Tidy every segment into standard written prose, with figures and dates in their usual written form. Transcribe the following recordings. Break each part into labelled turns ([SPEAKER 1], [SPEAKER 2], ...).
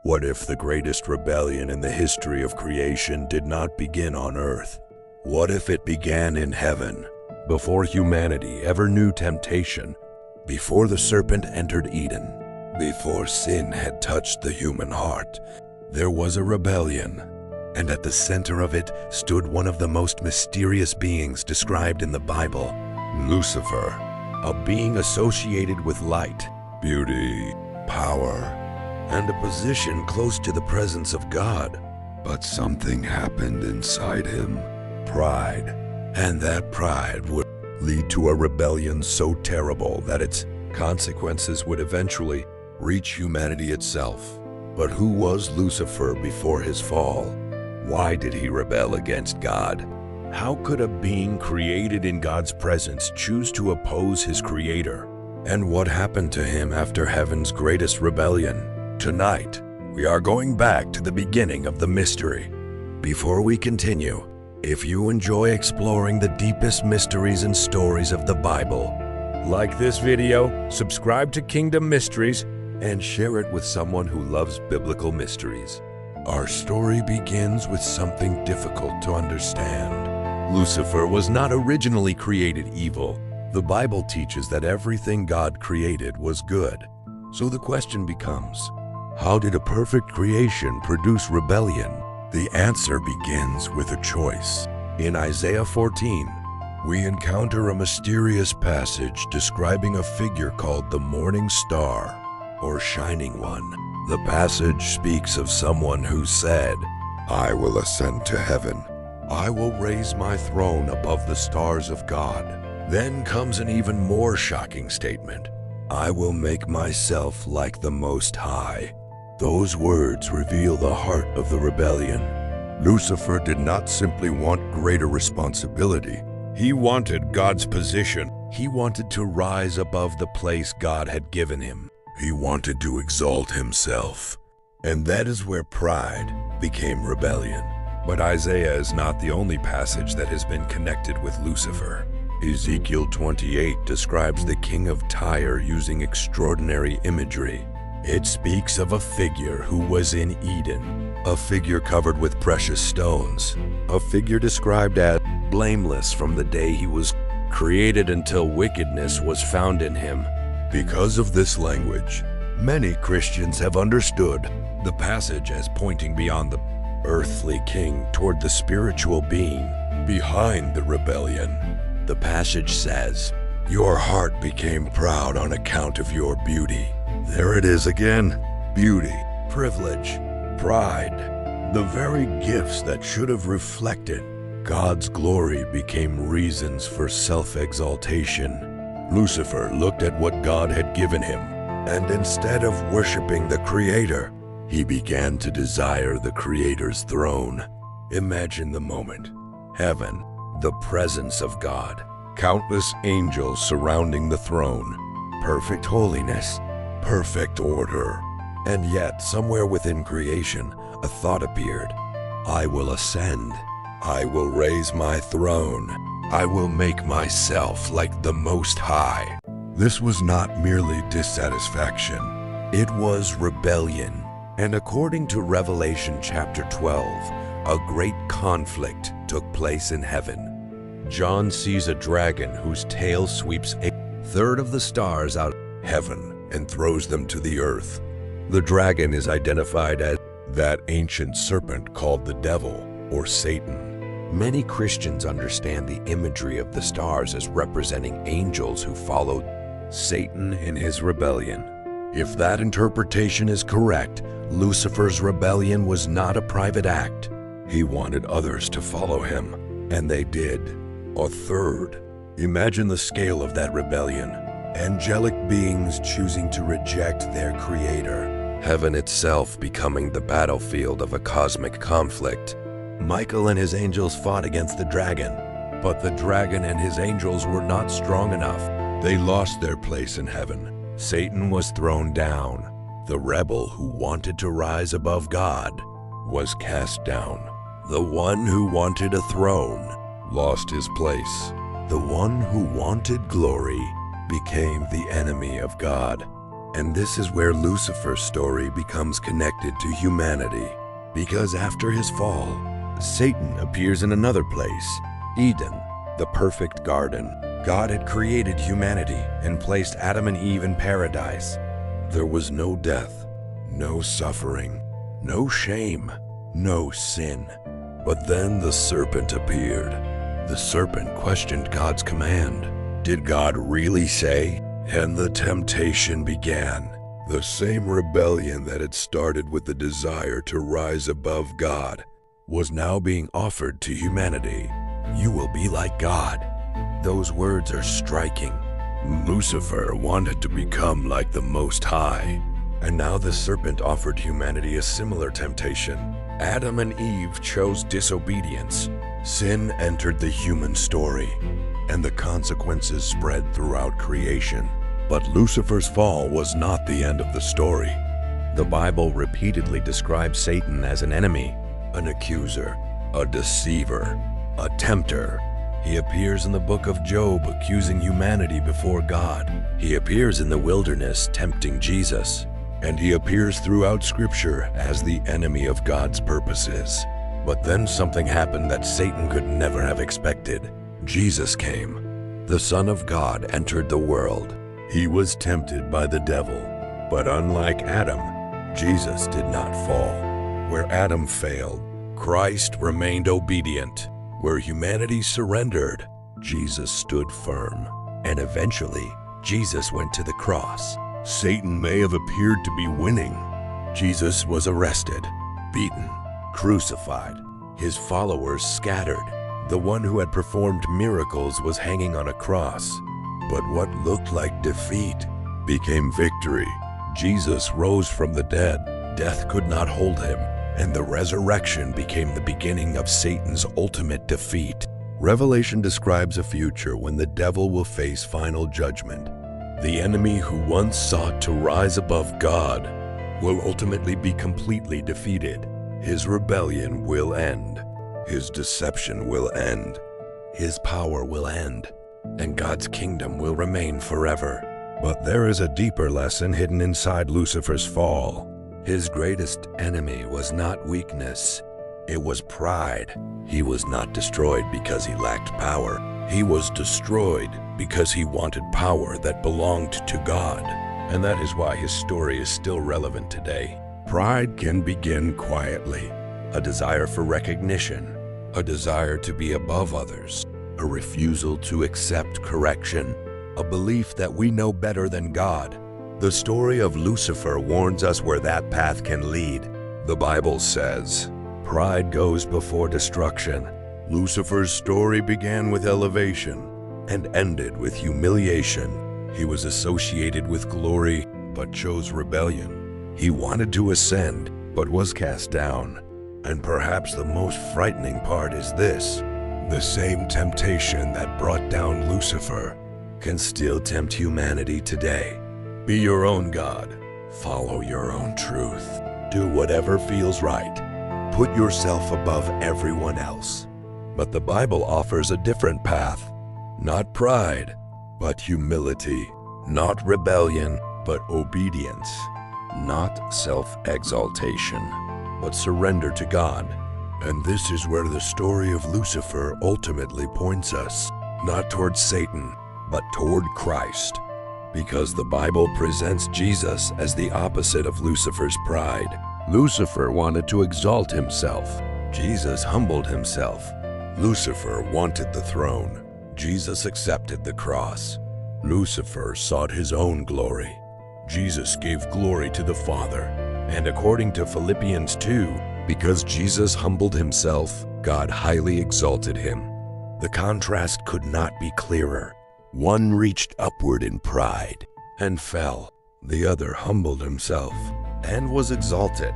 [SPEAKER 1] What if the greatest rebellion in the history of creation did not begin on earth? What if it began in heaven, before humanity ever knew temptation, before the serpent entered Eden, before sin had touched the human heart? There was a rebellion, and at the center of it stood one of the most mysterious beings described in the Bible, Lucifer, a being associated with light, beauty, power, and a position close to the presence of God. But something happened inside him, pride, and that pride would lead to a rebellion so terrible that its consequences would eventually reach humanity itself. But who was Lucifer before his fall? Why did he rebel against God? How could a being created in God's presence choose to oppose his creator? And what happened to him after heaven's greatest rebellion? Tonight, we are going back to the beginning of the mystery. Before we continue, if you enjoy exploring the deepest mysteries and stories of the Bible, like this video, subscribe to Kingdom Mysteries, and share it with someone who loves biblical mysteries. Our story begins with something difficult to understand. Lucifer was not originally created evil. The Bible teaches that everything God created was good. So the question becomes, how did a perfect creation produce rebellion? The answer begins with a choice. In Isaiah 14, we encounter a mysterious passage describing a figure called the morning star, or shining one. The passage speaks of someone who said, "I will ascend to heaven. I will raise my throne above the stars of God." Then comes an even more shocking statement, "I will make myself like the Most High." Those words reveal the heart of the rebellion. Lucifer did not simply want greater responsibility. He wanted God's position. He wanted to rise above the place God had given him. He wanted to exalt himself. And that is where pride became rebellion. But Isaiah is not the only passage that has been connected with Lucifer. Ezekiel 28 describes the king of Tyre using extraordinary imagery. It speaks of a figure who was in Eden, a figure covered with precious stones, a figure described as blameless from the day he was created until wickedness was found in him. Because of this language, many Christians have understood the passage as pointing beyond the earthly king toward the spiritual being behind the rebellion. The passage says, "Your heart became proud on account of your beauty." There it is again. Beauty, privilege, pride. The very gifts that should have reflected God's glory became reasons for self-exaltation. Lucifer looked at what God had given him, and instead of worshiping the Creator, he began to desire the Creator's throne. Imagine the moment. Heaven, the presence of God, countless angels surrounding the throne, perfect holiness, perfect order. And yet, somewhere within creation, a thought appeared. I will ascend. I will raise my throne. I will make myself like the Most High. This was not merely dissatisfaction. It was rebellion. And according to Revelation chapter 12, a great conflict took place in heaven. John sees a dragon whose tail sweeps a third of the stars out of heaven and throws them to the earth. The dragon is identified as that ancient serpent called the devil, or Satan. Many Christians understand the imagery of the stars as representing angels who followed Satan in his rebellion. If that interpretation is correct, Lucifer's rebellion was not a private act. He wanted others to follow him, and they did. A third. Imagine the scale of that rebellion. Angelic beings choosing to reject their creator. Heaven itself becoming the battlefield of a cosmic conflict. Michael and his angels fought against the dragon, but the dragon and his angels were not strong enough. They lost their place in heaven. Satan was thrown down. The rebel who wanted to rise above God was cast down. The one who wanted a throne lost his place. The one who wanted glory became the enemy of God. And this is where Lucifer's story becomes connected to humanity. Because after his fall, Satan appears in another place, Eden, the perfect garden. God had created humanity and placed Adam and Eve in paradise. There was no death, no suffering, no shame, no sin. But then the serpent appeared. The serpent questioned God's command. Did God really say? And the temptation began. The same rebellion that had started with the desire to rise above God was now being offered to humanity. You will be like God. Those words are striking. Lucifer wanted to become like the Most High. And now the serpent offered humanity a similar temptation. Adam and Eve chose disobedience. Sin entered the human story, and the consequences spread throughout creation. But Lucifer's fall was not the end of the story. The Bible repeatedly describes Satan as an enemy, an accuser, a deceiver, a tempter. He appears in the book of Job accusing humanity before God. He appears in the wilderness tempting Jesus. And he appears throughout Scripture as the enemy of God's purposes. But then something happened that Satan could never have expected. Jesus came. The Son of God entered the world. He was tempted by the devil. But unlike Adam, Jesus did not fall. Where Adam failed, Christ remained obedient. Where humanity surrendered, Jesus stood firm. And eventually, Jesus went to the cross. Satan may have appeared to be winning. Jesus was arrested, beaten, crucified. His followers scattered. The one who had performed miracles was hanging on a cross. But what looked like defeat became victory. Jesus rose from the dead. Death could not hold him, and the resurrection became the beginning of Satan's ultimate defeat. Revelation describes a future when the devil will face final judgment. The enemy who once sought to rise above God will ultimately be completely defeated. His rebellion will end. His deception will end. His power will end. And God's kingdom will remain forever. But there is a deeper lesson hidden inside Lucifer's fall. His greatest enemy was not weakness. It was pride. He was not destroyed because he lacked power. He was destroyed because he wanted power that belonged to God. And that is why his story is still relevant today. Pride can begin quietly. A desire for recognition, a desire to be above others, a refusal to accept correction, a belief that we know better than God. The story of Lucifer warns us where that path can lead. The Bible says, "Pride goes before destruction." Lucifer's story began with elevation and ended with humiliation. He was associated with glory, but chose rebellion. He wanted to ascend, but was cast down. And perhaps the most frightening part is this: the same temptation that brought down Lucifer can still tempt humanity today. Be your own God. Follow your own truth. Do whatever feels right. Put yourself above everyone else. But the Bible offers a different path. Not pride, but humility. Not rebellion, but obedience. Not self-exaltation, but surrender to God. And this is where the story of Lucifer ultimately points us. Not toward Satan, but toward Christ. Because the Bible presents Jesus as the opposite of Lucifer's pride. Lucifer wanted to exalt himself. Jesus humbled himself. Lucifer wanted the throne. Jesus accepted the cross. Lucifer sought his own glory. Jesus gave glory to the Father. And according to Philippians 2, because Jesus humbled himself, God highly exalted him. The contrast could not be clearer. One reached upward in pride and fell. The other humbled himself and was exalted.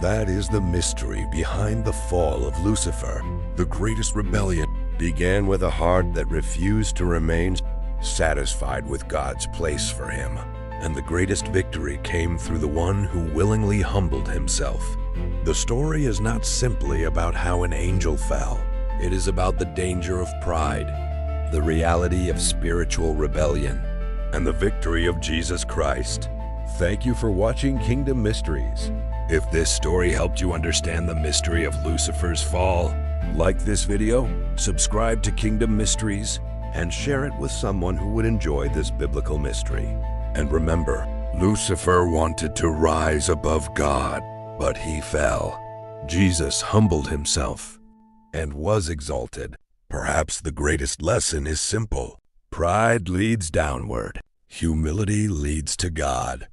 [SPEAKER 1] That is the mystery behind the fall of Lucifer. The greatest rebellion began with a heart that refused to remain satisfied with God's place for him. And the greatest victory came through the one who willingly humbled himself. The story is not simply about how an angel fell. It is about the danger of pride, the reality of spiritual rebellion, and the victory of Jesus Christ. Thank you for watching Kingdom Mysteries. If this story helped you understand the mystery of Lucifer's fall, like this video, subscribe to Kingdom Mysteries, and share it with someone who would enjoy this biblical mystery. And remember, Lucifer wanted to rise above God, but he fell. Jesus humbled himself and was exalted. Perhaps the greatest lesson is simple. Pride leads downward. Humility leads to God.